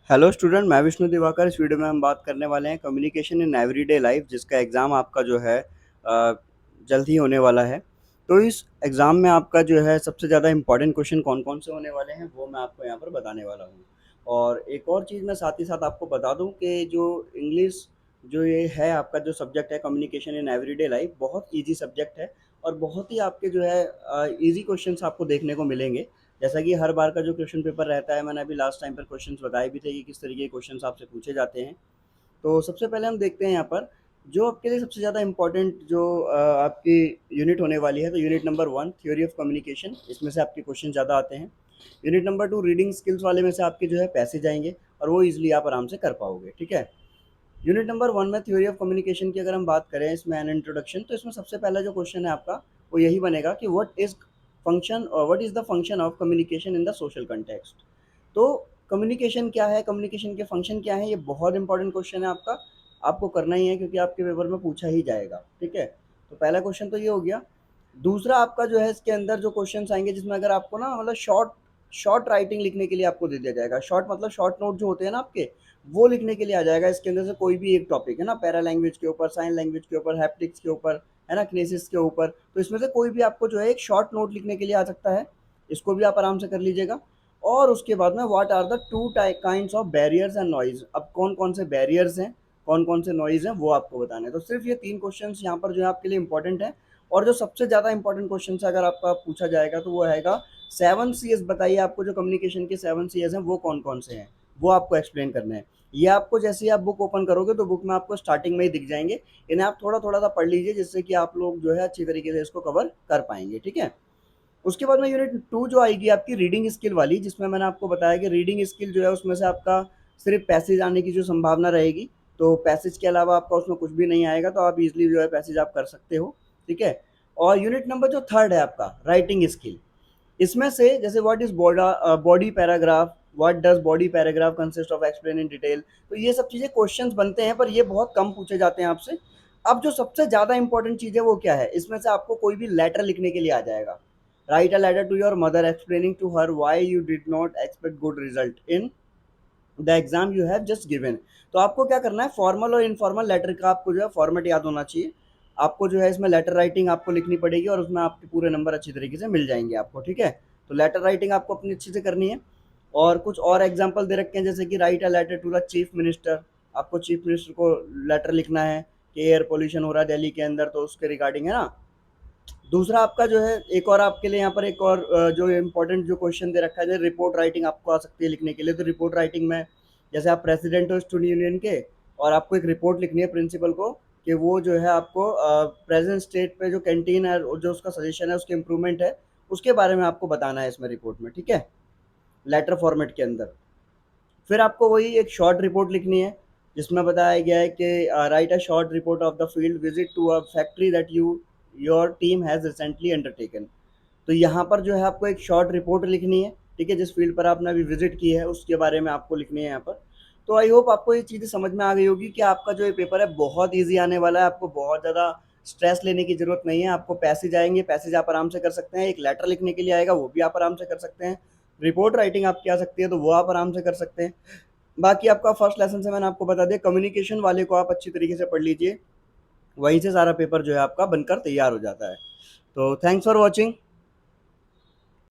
Hello student, मैं विष्णु दिवाकर। इस video में हम बात करने वाले हैं कम्युनिकेशन इन एवरीडे लाइफ, जिसका एग्ज़ाम आपका जो है जल्द ही होने वाला है। तो इस एग्ज़ाम में आपका जो है सबसे ज़्यादा इंपॉर्टेंट क्वेश्चन कौन कौन से होने वाले हैं वो मैं आपको यहाँ पर बताने वाला हूँ। और एक और चीज़ मैं साथ ही साथ आपको बता दूँ कि जो इंग्लिश जो ये है आपका जो सब्जेक्ट है कम्युनिकेशन इन एवरीडे लाइफ, बहुत ईजी सब्जेक्ट है और बहुत ही आपके जो है ईजी क्वेश्चंस आपको देखने को मिलेंगे। जैसा कि हर बार का जो क्वेश्चन पेपर रहता है, मैंने अभी लास्ट टाइम पर क्वेश्चंस बताए भी थे कि किस तरीके के क्वेश्चंस आपसे पूछे जाते हैं। तो सबसे पहले हम देखते हैं यहाँ पर जो आपके लिए सबसे ज़्यादा इम्पोर्टेंट जो आपकी यूनिट होने वाली है। तो unit number 1 theory of communication, इसमें से आपके क्वेश्चन ज़्यादा आते हैं। यूनिट नंबर 2 रीडिंग स्किल्स वाले में से आपके जो है पैसेज आएंगे और वो ईजिली आप आराम से कर पाओगे। ठीक है। यूनिट नंबर 1 में थ्योरी ऑफ कम्युनिकेशन की अगर हम बात करें, इसमें एन इंट्रोडक्शन, तो इसमें सबसे पहला जो क्वेश्चन है आपका वो यही बनेगा कि what is the function of communication in the social context. तो कम्युनिकेशन क्या है, कम्युनिकेशन के फंक्शन क्या है, ये बहुत इंपॉर्टेंट क्वेश्चन है आपका। आपको करना ही है क्योंकि आपके पेपर में पूछा ही जाएगा। ठीक है। तो पहला क्वेश्चन तो ये हो गया। दूसरा आपका जो है इसके अंदर जो क्वेश्चंस आएंगे, जिसमें अगर आपको ना मतलब शॉर्ट शॉर्ट राइटिंग लिखने के लिए आपको दे दिया जाएगा। शॉर्ट मतलब शॉर्ट नोट जो होते हैं ना आपके, वो लिखने के लिए आ जाएगा। इसके अंदर से कोई भी एक टॉपिक है ना, पैरा लैंग्वेज के ऊपर, साइन लैंग्वेज के ऊपर, हैप्टिक्स के ऊपर, है ना, किनेसिस के ऊपर, तो इसमें से कोई भी आपको जो है एक शॉर्ट नोट लिखने के लिए आ सकता है। इसको भी आप आराम से कर लीजिएगा। और उसके बाद में what are the two kinds of barriers and noise. अब कौन कौन से बैरियर्स हैं, कौन कौन से नॉइज हैं, वो आपको बताने हैं। तो सिर्फ ये 3 क्वेश्चंस यहाँ पर जो है आपके लिए इंपॉर्टेंट है। और जो सबसे ज़्यादा इंपॉर्टेंट क्वेश्चन है अगर आपका पूछा जाएगा तो वो आएगा 7 सीएस। बताइए आपको जो कम्युनिकेशन के 7 सीएस हैं वो कौन कौन से हैं, वो आपको एक्सप्लेन करना है। ये आपको जैसे ही आप बुक ओपन करोगे तो बुक में आपको स्टार्टिंग में ही दिख जाएंगे। इन्हें आप थोड़ा थोड़ा सा पढ़ लीजिए, जिससे कि आप लोग जो है अच्छी तरीके से इसको कवर कर पाएंगे। ठीक है। उसके बाद में यूनिट 2 जो आएगी आपकी रीडिंग स्किल वाली, जिसमें मैंने आपको बताया कि रीडिंग स्किल जो है उसमें से आपका सिर्फ पैसेज आने की जो संभावना रहेगी। तो पैसेज के अलावा आपका उसमें कुछ भी नहीं आएगा, तो आप इजीली जो है पैसेज आप कर सकते हो। ठीक है। और यूनिट नंबर जो 3 है आपका राइटिंग स्किल, इसमें से जैसे what is body paragraph, what does body paragraph consist of, explain in detail. तो ये सब चीज़ें क्वेश्चंस बनते हैं, पर ये बहुत कम पूछे जाते हैं आपसे। अब जो सबसे ज़्यादा इंपॉर्टेंट चीज़ है वो क्या है, इसमें से आपको कोई भी लेटर लिखने के लिए आ जाएगा। Write a letter to your mother explaining to her why you did not expect good result in the exam you have just given. तो आपको क्या करना है, फॉर्मल और इनफॉर्मल लेटर का आपको जो है फॉर्मेट याद होना चाहिए। आपको जो है इसमें लेटर राइटिंग आपको लिखनी पड़ेगी और उसमें आपके पूरे नंबर अच्छी तरीके से मिल जाएंगे आपको। ठीक है। तो लेटर राइटिंग आपको अपनी अच्छी से करनी है। और कुछ और एग्जाम्पल दे रखे हैं, जैसे कि write a letter to the chief minister. आपको चीफ मिनिस्टर को लेटर लिखना है कि एयर पोल्यूशन हो रहा है दिल्ली के अंदर, तो उसके रिगार्डिंग है ना। दूसरा आपका जो है एक और आपके लिए यहाँ पर एक और जो इम्पोर्टेंट जो क्वेश्चन दे रखा है, रिपोर्ट राइटिंग आपको आ सकती है लिखने के लिए। तो रिपोर्ट राइटिंग में जैसे आप प्रेसिडेंट हो स्टूडेंट यूनियन के और आपको एक रिपोर्ट लिखनी है प्रिंसिपल को कि वो जो है आपको प्रेजेंट स्टेट पे जो कैंटीन है और जो उसका सजेशन है, उसके इम्प्रूवमेंट है, उसके बारे में आपको बताना है इसमें रिपोर्ट में। ठीक है। लेटर फॉर्मेट के अंदर फिर आपको वही एक शॉर्ट रिपोर्ट लिखनी है, जिसमें बताया गया है कि write a short report of the field visit to a factory that your team has recently undertaken. तो यहाँ पर जो है आपको एक शॉर्ट रिपोर्ट लिखनी है। ठीक है। जिस फील्ड पर आपने अभी विजिट की है उसके बारे में आपको लिखनी है यहाँ पर। तो आई होप आपको ये चीज़ें समझ में आ गई होगी कि आपका जो ये पेपर है बहुत ईजी आने वाला है। आपको बहुत ज़्यादा स्ट्रेस लेने की ज़रूरत नहीं है। आपको पैसेज आएंगे, पैसेज आप आराम से कर सकते हैं। एक लेटर लिखने के लिए आएगा, वो भी आप आराम से कर सकते हैं। रिपोर्ट राइटिंग आपकी आ सकती है, तो वो आप आराम से कर सकते हैं। बाकी आपका फर्स्ट लेसन से मैंने आपको बता दिया, कम्युनिकेशन वाले को आप अच्छी तरीके से पढ़ लीजिए, वहीं से सारा पेपर जो है आपका बनकर तैयार हो जाता है। तो थैंक्स फॉर वॉचिंग।